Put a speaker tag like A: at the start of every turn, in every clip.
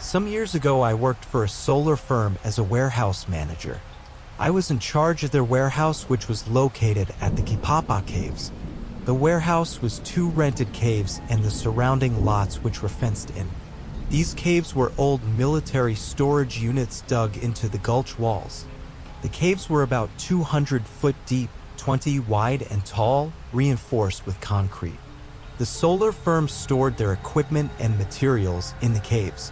A: Some years ago, I worked for a solar firm as a warehouse manager. I was in charge of their warehouse, which was located at the Kipapa Caves. The warehouse was 2 rented caves and the surrounding lots, which were fenced in. These caves were old military storage units dug into the gulch walls. The caves were about 200 foot deep, 20 wide and tall, reinforced with concrete. The solar firm stored their equipment and materials in the caves.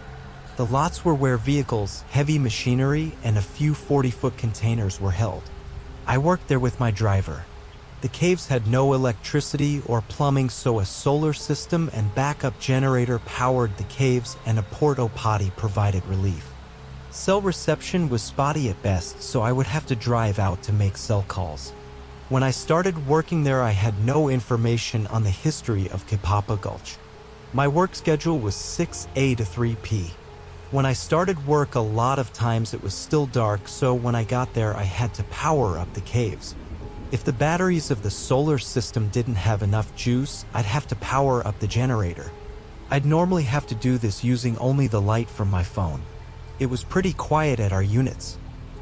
A: The lots were where vehicles, heavy machinery, and a few 40-foot containers were held. I worked there with my driver. The caves had no electricity or plumbing, so a solar system and backup generator powered the caves, and a porta potty provided relief. Cell reception was spotty at best, so I would have to drive out to make cell calls. When I started working there, I had no information on the history of Kipapa Gulch. My work schedule was 6 a to 3 p. When I started work, a lot of times it was still dark, so when I got there, I had to power up the caves. If the batteries of the solar system didn't have enough juice, I'd have to power up the generator. I'd normally have to do this using only the light from my phone. It was pretty quiet at our units.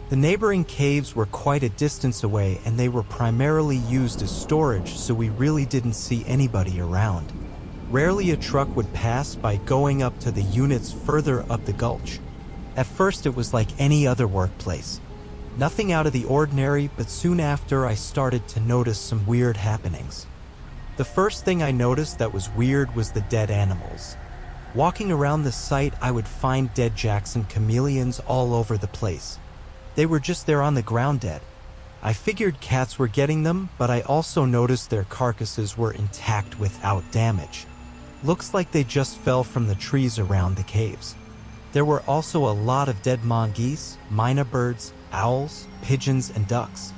A: The neighboring caves were quite a distance away, and they were primarily used as storage, so we really didn't see anybody around. Rarely a truck would pass by going up to the units further up the gulch. At first it was like any other workplace. Nothing out of the ordinary, but soon after I started to notice some weird happenings. The first thing I noticed that was weird was the dead animals. Walking around the site, I would find dead Jackson chameleons all over the place. They were just there on the ground dead. I figured cats were getting them, but I also noticed their carcasses were intact without damage. Looks like they just fell from the trees around the caves. There were also a lot of dead mongoose, myna birds, owls, pigeons, and ducks.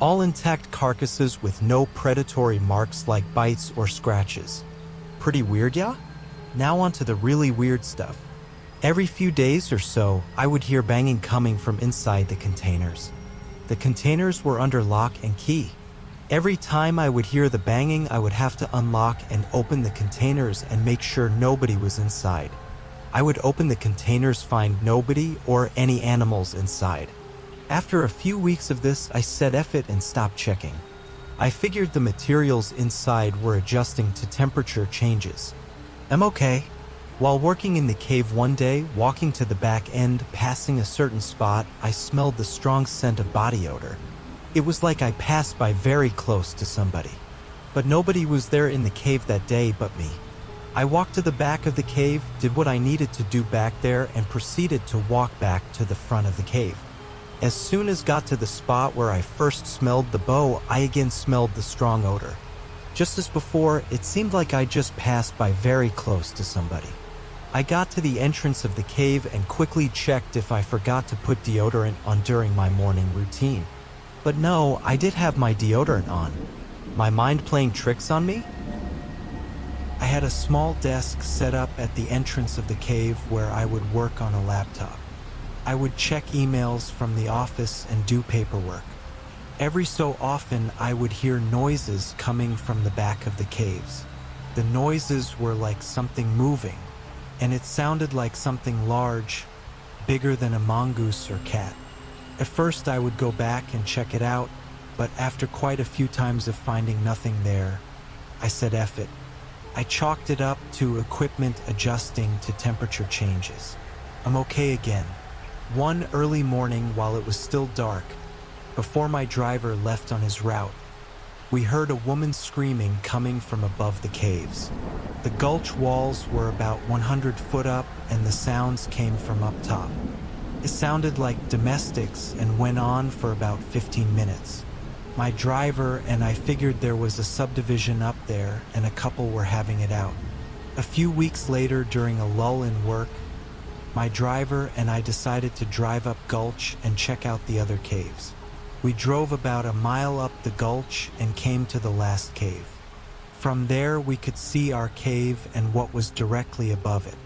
A: All intact carcasses with no predatory marks like bites or scratches. Pretty weird, yeah? Now on to the really weird stuff. Every few days or so, I would hear banging coming from inside the containers. The containers were under lock and key. Every time I would hear the banging, I would have to unlock and open the containers and make sure nobody was inside. I would open the containers, find nobody or any animals inside. After a few weeks of this, I said F it and stopped checking. I figured the materials inside were adjusting to temperature changes. I'm okay. While working in the cave one day, walking to the back end, passing a certain spot, I smelled the strong scent of body odor. It was like I passed by very close to somebody. But nobody was there in the cave that day but me. I walked to the back of the cave, did what I needed to do back there, and proceeded to walk back to the front of the cave. As soon as got to the spot where I first smelled the bow, I again smelled the strong odor. Just as before, it seemed like I just passed by very close to somebody. I got to the entrance of the cave and quickly checked if I forgot to put deodorant on during my morning routine. But no, I did have my deodorant on. My mind playing tricks on me? I had a small desk set up at the entrance of the cave where I would work on a laptop. I would check emails from the office and do paperwork. Every so often, I would hear noises coming from the back of the caves. The noises were like something moving, and it sounded like something large, bigger than a mongoose or cat. At first, I would go back and check it out, but after quite a few times of finding nothing there, I said F it. I chalked it up to equipment adjusting to temperature changes. I'm okay again. One early morning, while it was still dark, before my driver left on his route, we heard a woman screaming coming from above the caves. The gulch walls were about 100 foot up, and the sounds came from up top. It sounded like domestics and went on for about 15 minutes. My driver and I figured there was a subdivision up there and a couple were having it out. A few weeks later, during a lull in work, my driver and I decided to drive up gulch and check out the other caves. We drove about a mile up the gulch and came to the last cave. From there, we could see our cave and what was directly above it.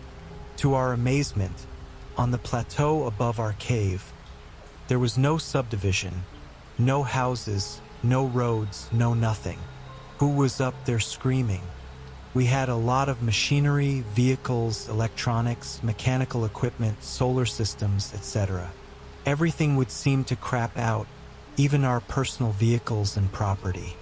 A: To our amazement, on the plateau above our cave, there was no subdivision, no houses, no roads, no nothing. Who was up there screaming? We had a lot of machinery, vehicles, electronics, mechanical equipment, solar systems, etc. Everything would seem to crap out, even our personal vehicles and property.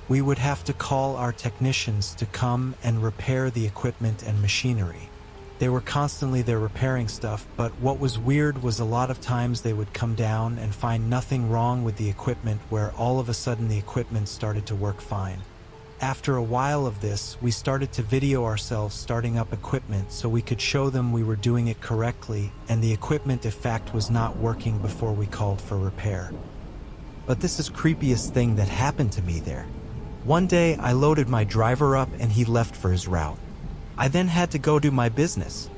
A: We would have to call our technicians to come and repair the equipment and machinery. They were constantly there repairing stuff, but what was weird was a lot of times they would come down and find nothing wrong with the equipment, where all of a sudden the equipment started to work fine. After a while of this, we started to video ourselves starting up equipment so we could show them we were doing it correctly and the equipment in fact was not working before we called for repair. But this is creepiest thing that happened to me there. One day I loaded my driver up and he left for his route. I then had to go do my business.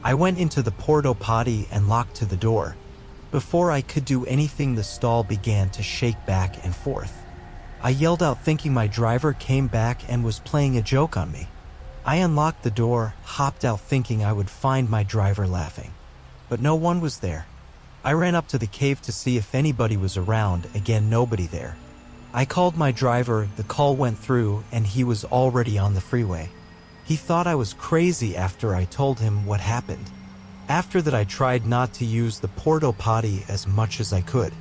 A: I went into the porta potty and locked to the door. Before I could do anything, the stall began to shake back and forth. I yelled out thinking my driver came back and was playing a joke on me. I unlocked the door, hopped out thinking I would find my driver laughing. But no one was there. I ran up to the cave to see if anybody was around, again nobody there. I called my driver, the call went through, and he was already on the freeway. He thought I was crazy after I told him what happened. After that I tried not to use the porta potty as much as I could.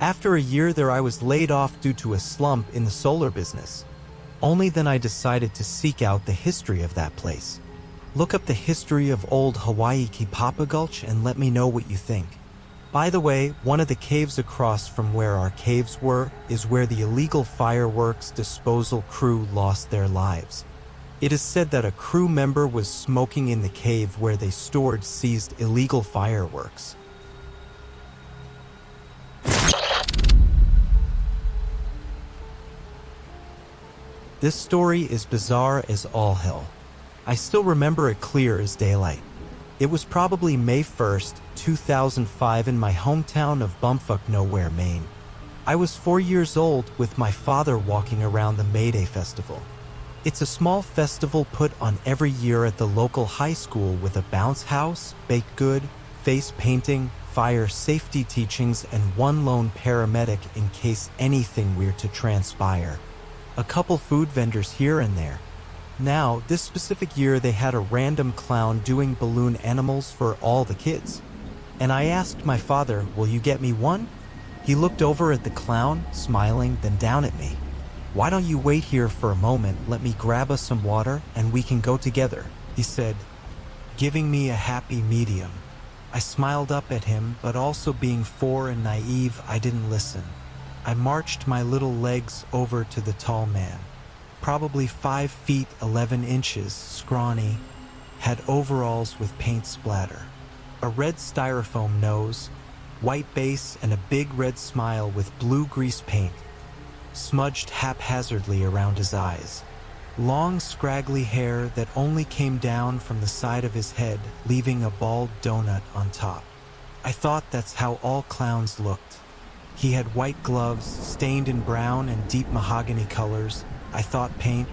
A: After a year there I was laid off due to a slump in the solar business. Only then I decided to seek out the history of that place. Look up the history of old Hawaii Kipapa Gulch and let me know what you think. By the way, one of the caves across from where our caves were is where the illegal fireworks disposal crew lost their lives. It is said that a crew member was smoking in the cave where they stored seized illegal fireworks. This story is bizarre as all hell. I still remember it clear as daylight. It was probably May 1st, 2005 in my hometown of Bumfuck Nowhere, Maine. I was 4 years old with my father walking around the May Day Festival. It's a small festival put on every year at the local high school with a bounce house, baked good, face painting, fire safety teachings, and one lone paramedic in case anything weird to transpire. A couple food vendors here and there. Now, this specific year they had a random clown doing balloon animals for all the kids. And I asked my father, "Will you get me one?" He looked over at the clown, smiling, then down at me. "Why don't you wait here for a moment, let me grab us some water and we can go together," he said, giving me a happy medium. I smiled up at him, but also being 4 and naive, I didn't listen. I marched my little legs over to the tall man. Probably 5 feet 11 inches, scrawny, had overalls with paint splatter, a red styrofoam nose, white base, and a big red smile with blue grease paint smudged haphazardly around his eyes. Long, scraggly hair that only came down from the side of his head, leaving a bald donut on top. I thought that's how all clowns looked. He had white gloves, stained in brown and deep mahogany colors. I thought paint,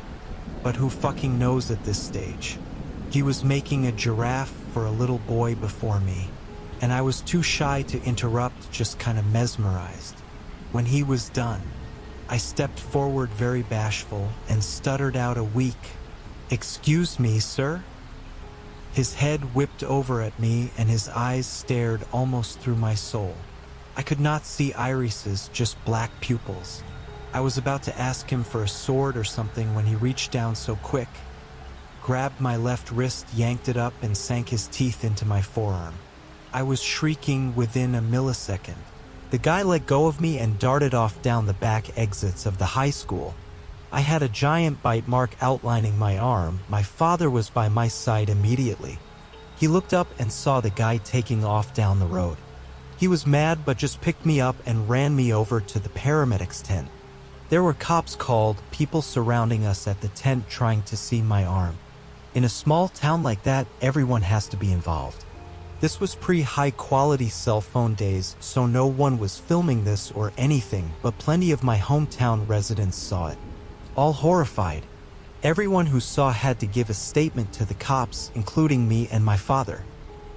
A: but who fucking knows at this stage? He was making a giraffe for a little boy before me, and I was too shy to interrupt, just kind of mesmerized. When he was done, I stepped forward very bashful and stuttered out a weak, "Excuse me, sir?" His head whipped over at me and his eyes stared almost through my soul. I could not see irises, just black pupils. I was about to ask him for a sword or something when he reached down so quick, grabbed my left wrist, yanked it up, and sank his teeth into my forearm. I was shrieking within a millisecond. The guy let go of me and darted off down the back exits of the high school. I had a giant bite mark outlining my arm. My father was by my side immediately. He looked up and saw the guy taking off down the road. He was mad but just picked me up and ran me over to the paramedics tent. There were cops called, people surrounding us at the tent trying to see my arm. In a small town like that, everyone has to be involved. This was pre-high quality cell phone days, so no one was filming this or anything, but plenty of my hometown residents saw it. All horrified. Everyone who saw had to give a statement to the cops, including me and my father.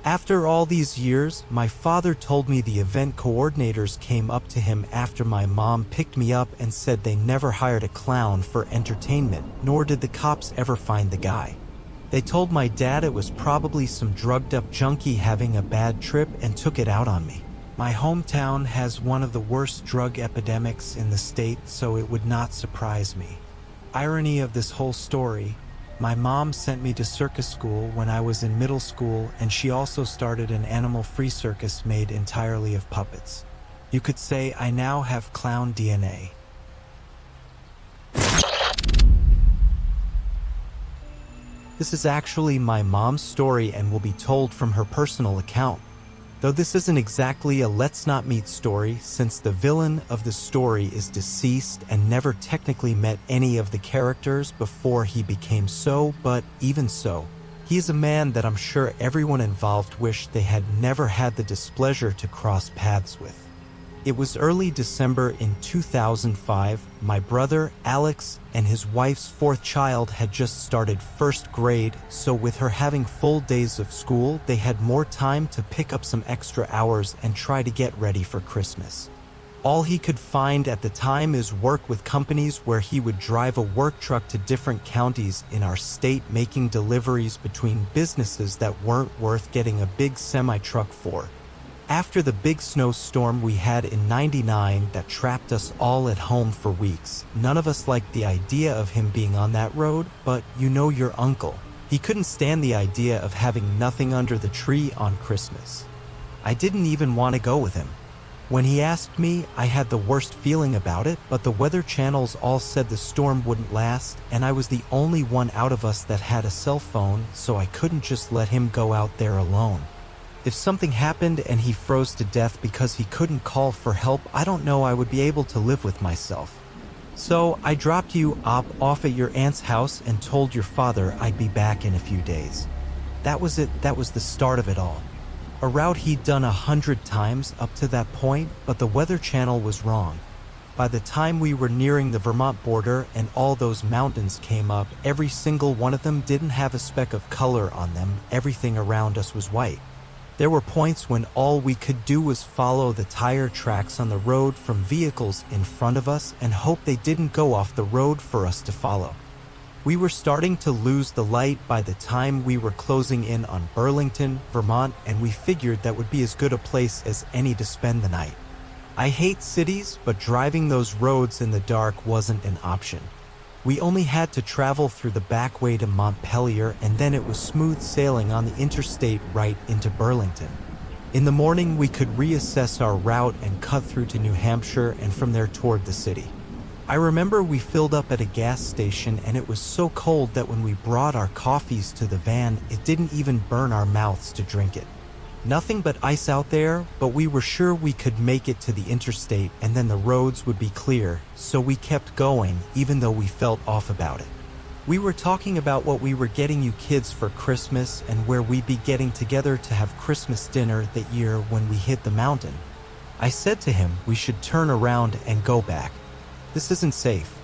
A: After all these years, my father told me the event coordinators came up to him after my mom picked me up and said they never hired a clown for entertainment, nor did the cops ever find the guy. They told my dad it was probably some drugged-up junkie having a bad trip and took it out on me. My hometown has one of the worst drug epidemics in the state, so it would not surprise me. Irony of this whole story, my mom sent me to circus school when I was in middle school, and she also started an animal-free circus made entirely of puppets. You could say I now have clown DNA. This is actually my mom's story and will be told from her personal account. Though this isn't exactly a let's not meet story, since the villain of the story is deceased and never technically met any of the characters before he became so, but even so, he is a man that I'm sure everyone involved wished they had never had the displeasure to cross paths with. It was early December in 2005. My brother, Alex, and his wife's fourth child had just started first grade, so with her having full days of school, they had more time to pick up some extra hours and try to get ready for Christmas. All he could find at the time is work with companies where he would drive a work truck to different counties in our state, making deliveries between businesses that weren't worth getting a big semi-truck for. After the big snowstorm we had in '99 that trapped us all at home for weeks, none of us liked the idea of him being on that road, but you know your uncle. He couldn't stand the idea of having nothing under the tree on Christmas. I didn't even want to go with him. When he asked me, I had the worst feeling about it, but the weather channels all said the storm wouldn't last, and I was the only one out of us that had a cell phone, so I couldn't just let him go out there alone. If something happened and he froze to death because he couldn't call for help, I don't know I would be able to live with myself. So I dropped you off at your aunt's house and told your father I'd be back in a few days. That was it. That was the start of it all. A route he'd done 100 times up to that point, but the Weather Channel was wrong. By the time we were nearing the Vermont border and all those mountains came up, every single one of them didn't have a speck of color on them. Everything around us was white. There were points when all we could do was follow the tire tracks on the road from vehicles in front of us and hope they didn't go off the road for us to follow. We were starting to lose the light by the time we were closing in on Burlington, Vermont, and we figured that would be as good a place as any to spend the night. I hate cities, but driving those roads in the dark wasn't an option. We only had to travel through the back way to Montpelier, and then it was smooth sailing on the interstate right into Burlington. In the morning, we could reassess our route and cut through to New Hampshire and from there toward the city. I remember we filled up at a gas station, and it was so cold that when we brought our coffees to the van, it didn't even burn our mouths to drink it. Nothing but ice out there, but we were sure we could make it to the interstate and then the roads would be clear, so we kept going even though we felt off about it. We were talking about what we were getting you kids for Christmas and where we'd be getting together to have Christmas dinner that year when we hit the mountain. I said to him we should turn around and go back. This isn't safe.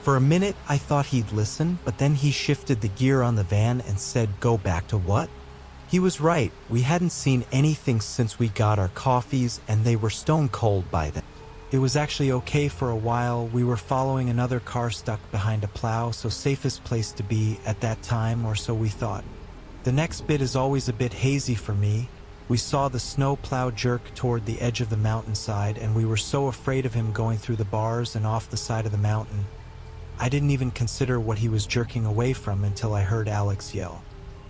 A: For a minute I thought he'd listen, but then he shifted the gear on the van and said, "Go back to what?" He was right. We hadn't seen anything since we got our coffees, and they were stone cold by then. It was actually okay for a while. We were following another car stuck behind a plow, so safest place to be at that time, or so we thought. The next bit is always a bit hazy for me. We saw the snow plow jerk toward the edge of the mountainside, and we were so afraid of him going through the bars and off the side of the mountain. I didn't even consider what he was jerking away from until I heard Alex yell.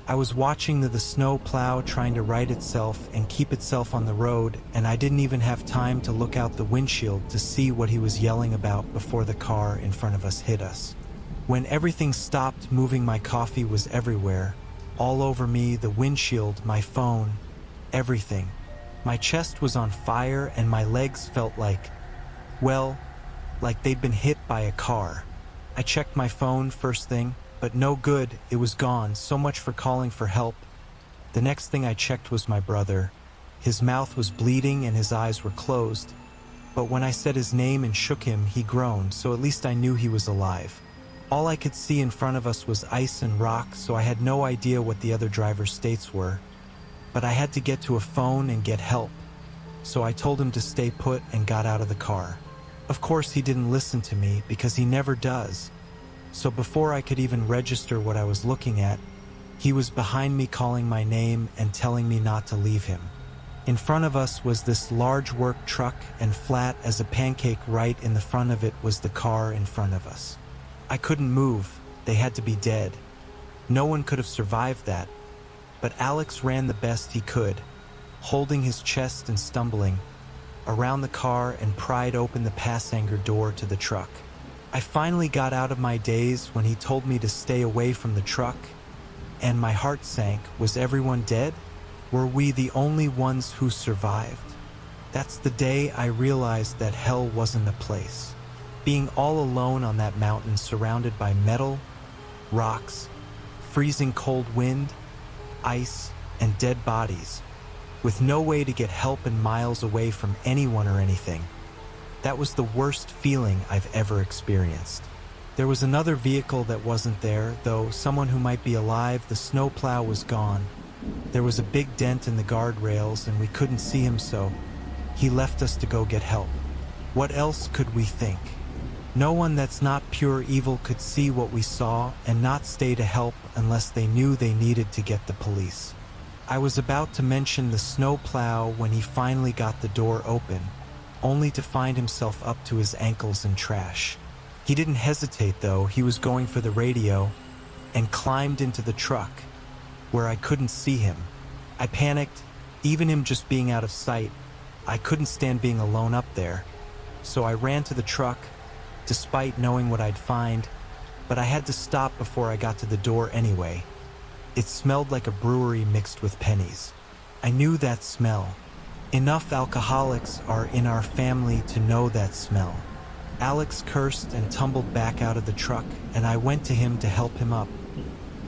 A: I was watching the snow plow trying to right itself and keep itself on the road, and I didn't even have time to look out the windshield to see what he was yelling about before the car in front of us hit us. When everything stopped moving, my coffee was everywhere. All over me, the windshield, my phone, everything. My chest was on fire and my legs felt like they'd been hit by a car. I checked my phone first thing, but no good, it was gone. So much for calling for help. The next thing I checked was my brother. His mouth was bleeding and his eyes were closed. But when I said his name and shook him, he groaned, so at least I knew he was alive. All I could see in front of us was ice and rock, so I had no idea what the other driver's states were. but I had to get to a phone and get help, so I told him to stay put and got out of the car. Of course, he didn't listen to me because he never does. So before I could even register what I was looking at, he was behind me calling my name and telling me not to leave him. In front of us was this large work truck, and flat as a pancake right in the front of it was the car in front of us. I couldn't move. They had to be dead. No one could have survived that. But Alex ran the best he could, holding his chest and stumbling around the car and pried open the passenger door to the truck. I finally got out of my daze when he told me to stay away from the truck, and my heart sank. Was everyone dead? Were we the only ones who survived? That's the day I realized that hell wasn't a place. Being all alone on that mountain, surrounded by metal, rocks, freezing cold wind, ice, and dead bodies, with no way to get help and miles away from anyone or anything. That was the worst feeling I've ever experienced. There was another vehicle that wasn't there, though, someone who might be alive. The snowplow was gone. There was a big dent in the guardrails and we couldn't see him, so he left us to go get help. What else could we think? No one that's not pure evil could see what we saw and not stay to help unless they knew they needed to get the police. I was about to mention the snowplow when he finally got the door open, only to find himself up to his ankles in trash. He didn't hesitate though. He was going for the radio and climbed into the truck where I couldn't see him. I panicked, even him just being out of sight. I couldn't stand being alone up there, so I ran to the truck despite knowing what I'd find, but I had to stop before I got to the door anyway. It smelled like a brewery mixed with pennies. I knew that smell. Enough alcoholics are in our family to know that smell. Alex cursed and tumbled back out of the truck, and I went to him to help him up,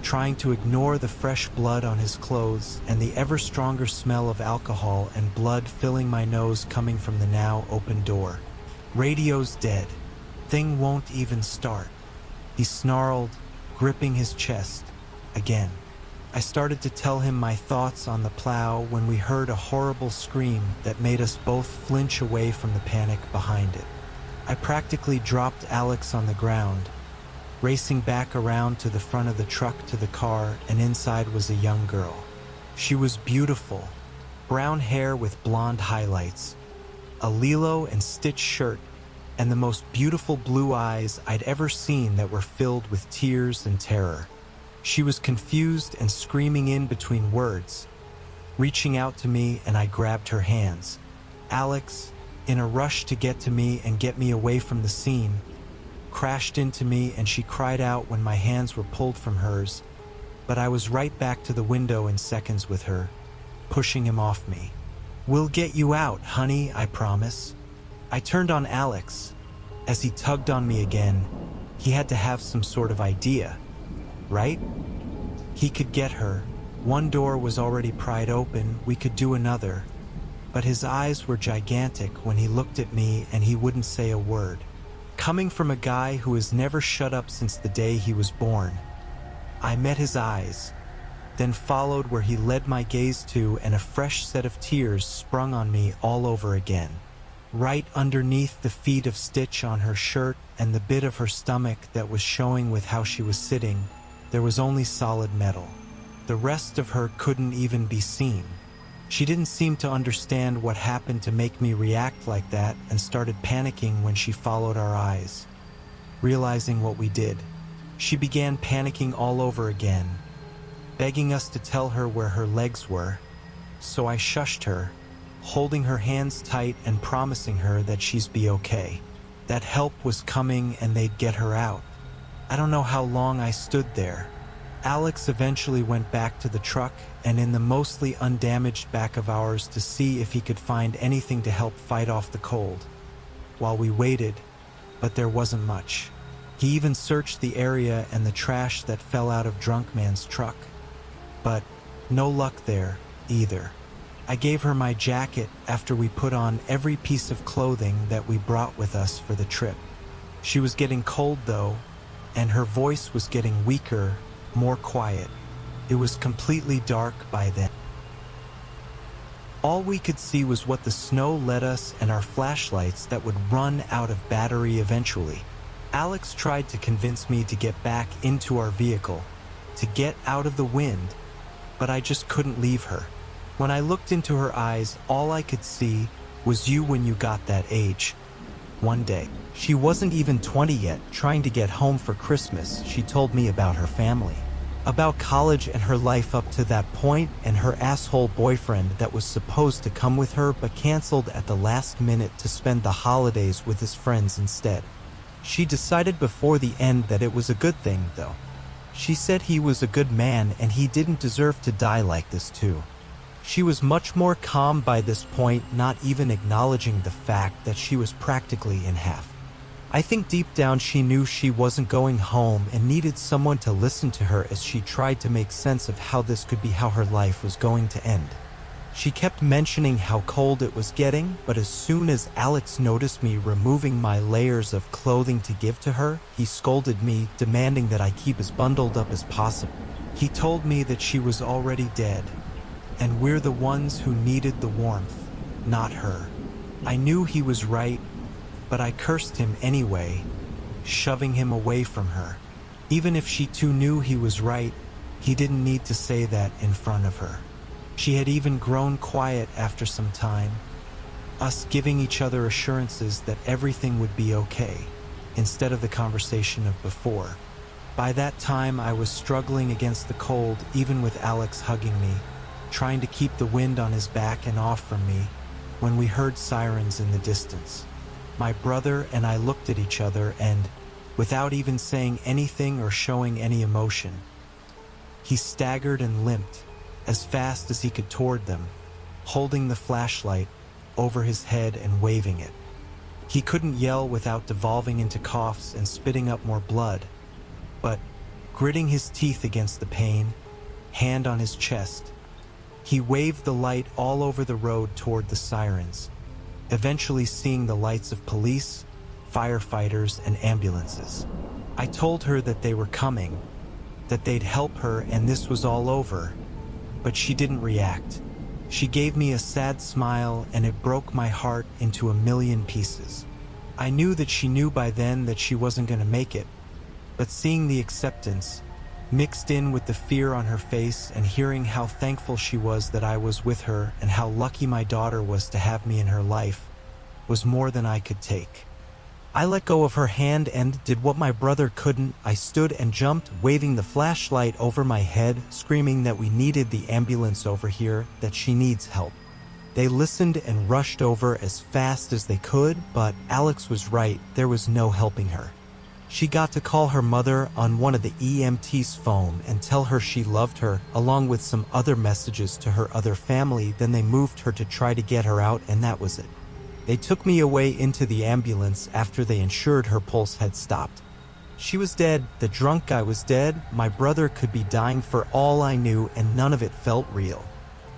A: trying to ignore the fresh blood on his clothes and the ever stronger smell of alcohol and blood filling my nose coming from the now open door. Radio's dead. Thing won't even start. He snarled, gripping his chest again. I started to tell him my thoughts on the plow when we heard a horrible scream that made us both flinch away from the panic behind it. I practically dropped Alex on the ground, racing back around to the front of the truck to the car, and inside was a young girl. She was beautiful, brown hair with blonde highlights, a Lilo and Stitch shirt, and the most beautiful blue eyes I'd ever seen that were filled with tears and terror. She was confused and screaming in between words, reaching out to me, and I grabbed her hands. Alex, in a rush to get to me and get me away from the scene, crashed into me, and she cried out when my hands were pulled from hers, but I was right back to the window in seconds with her, pushing him off me. "We'll get you out, honey, I promise." I turned on Alex. As he tugged on me again, he had to have some sort of idea, right? He could get her. One door was already pried open, we could do another. But his eyes were gigantic when he looked at me, and he wouldn't say a word. Coming from a guy who has never shut up since the day he was born, I met his eyes, then followed where he led my gaze to, and a fresh set of tears sprung on me all over again. Right underneath the feet of Stitch on her shirt and the bit of her stomach that was showing with how she was sitting, there was only solid metal. The rest of her couldn't even be seen. She didn't seem to understand what happened to make me react like that, and started panicking when she followed our eyes. Realizing what we did, she began panicking all over again, begging us to tell her where her legs were. So I shushed her, holding her hands tight and promising her that she'd be okay, that help was coming and they'd get her out. I don't know how long I stood there. Alex eventually went back to the truck and in the mostly undamaged back of ours to see if he could find anything to help fight off the cold. While we waited, but there wasn't much. He even searched the area and the trash that fell out of Drunk Man's truck. But no luck there either. I gave her my jacket after we put on every piece of clothing that we brought with us for the trip. She was getting cold though, and her voice was getting weaker, more quiet. It was completely dark by then. All we could see was what the snow led us and our flashlights that would run out of battery eventually. Alex tried to convince me to get back into our vehicle, to get out of the wind, but I just couldn't leave her. When I looked into her eyes, all I could see was you when you got that age. One day, she wasn't even 20 yet, trying to get home for Christmas. She told me about her family, about college and her life up to that point, and her asshole boyfriend that was supposed to come with her but canceled at the last minute to spend the holidays with his friends instead. She decided before the end that it was a good thing, though. She said he was a good man and he didn't deserve to die like this too. She was much more calm by this point, not even acknowledging the fact that she was practically in half. I think deep down she knew she wasn't going home and needed someone to listen to her as she tried to make sense of how this could be how her life was going to end. She kept mentioning how cold it was getting, but as soon as Alex noticed me removing my layers of clothing to give to her, he scolded me, demanding that I keep as bundled up as possible. He told me that she was already dead, and we're the ones who needed the warmth, not her. I knew he was right, but I cursed him anyway, shoving him away from her. Even if she too knew he was right, he didn't need to say that in front of her. She had even grown quiet after some time, us giving each other assurances that everything would be okay, instead of the conversation of before. By that time, I was struggling against the cold, even with Alex hugging me, trying to keep the wind on his back and off from me, when we heard sirens in the distance. My brother and I looked at each other and, without even saying anything or showing any emotion, he staggered and limped as fast as he could toward them, holding the flashlight over his head and waving it. He couldn't yell without devolving into coughs and spitting up more blood, but, gritting his teeth against the pain, hand on his chest, he waved the light all over the road toward the sirens, eventually seeing the lights of police, firefighters, and ambulances. I told her that they were coming, that they'd help her and this was all over, but she didn't react. She gave me a sad smile and it broke my heart into a million pieces. I knew that she knew by then that she wasn't going to make it, but seeing the acceptance, mixed in with the fear on her face and hearing how thankful she was that I was with her and how lucky my daughter was to have me in her life, was more than I could take. I let go of her hand and did what my brother couldn't. I stood and jumped, waving the flashlight over my head, screaming that we needed the ambulance over here, that she needs help. They listened and rushed over as fast as they could, but Alex was right, there was no helping her. She got to call her mother on one of the EMT's phone and tell her she loved her, along with some other messages to her other family. Then they moved her to try to get her out, and that was it. They took me away into the ambulance after they ensured her pulse had stopped. She was dead, the drunk guy was dead, my brother could be dying for all I knew, and none of it felt real.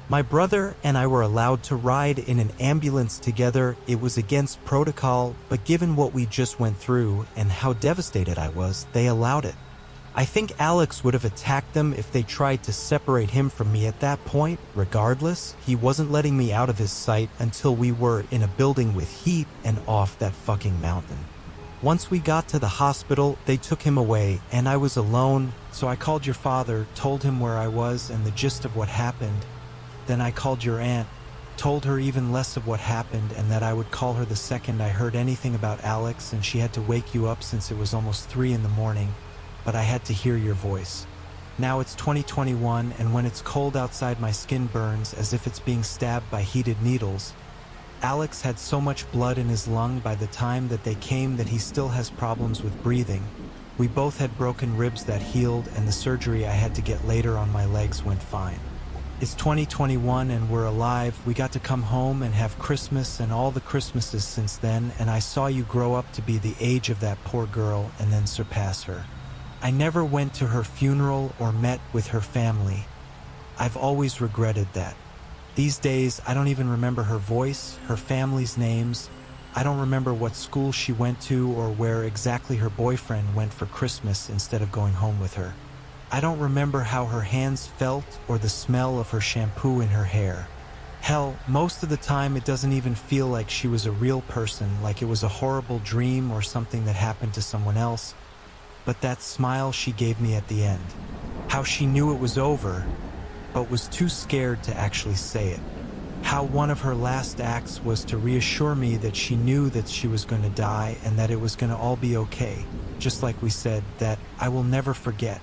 A: My brother and I were allowed to ride in an ambulance together. It was against protocol, but given what we just went through and how devastated I was, they allowed it. I think Alex would have attacked them if they tried to separate him from me at that point. Regardless, he wasn't letting me out of his sight until we were in a building with heat and off that fucking mountain. Once we got to the hospital, they took him away, and I was alone, so I called your father, told him where I was and the gist of what happened. Then I called your aunt, told her even less of what happened and that I would call her the second I heard anything about Alex, and she had to wake you up since it was almost 3 in the morning, but I had to hear your voice. Now it's 2021, and when it's cold outside my skin burns as if it's being stabbed by heated needles. Alex had so much blood in his lung by the time that they came that he still has problems with breathing. We both had broken ribs that healed, and the surgery I had to get later on my legs went fine. It's 2021 and we're alive. We got to come home and have Christmas and all the Christmases since then, and I saw you grow up to be the age of that poor girl and then surpass her. I never went to her funeral or met with her family. I've always regretted that. These days, I don't even remember her voice, her family's names. I don't remember what school she went to or where exactly her boyfriend went for Christmas instead of going home with her. I don't remember how her hands felt or the smell of her shampoo in her hair. Hell, most of the time it doesn't even feel like she was a real person, like it was a horrible dream or something that happened to someone else. But that smile she gave me at the end, how she knew it was over, but was too scared to actually say it. How one of her last acts was to reassure me that she knew that she was going to die and that it was going to all be okay. Just like we said, that I will never forget.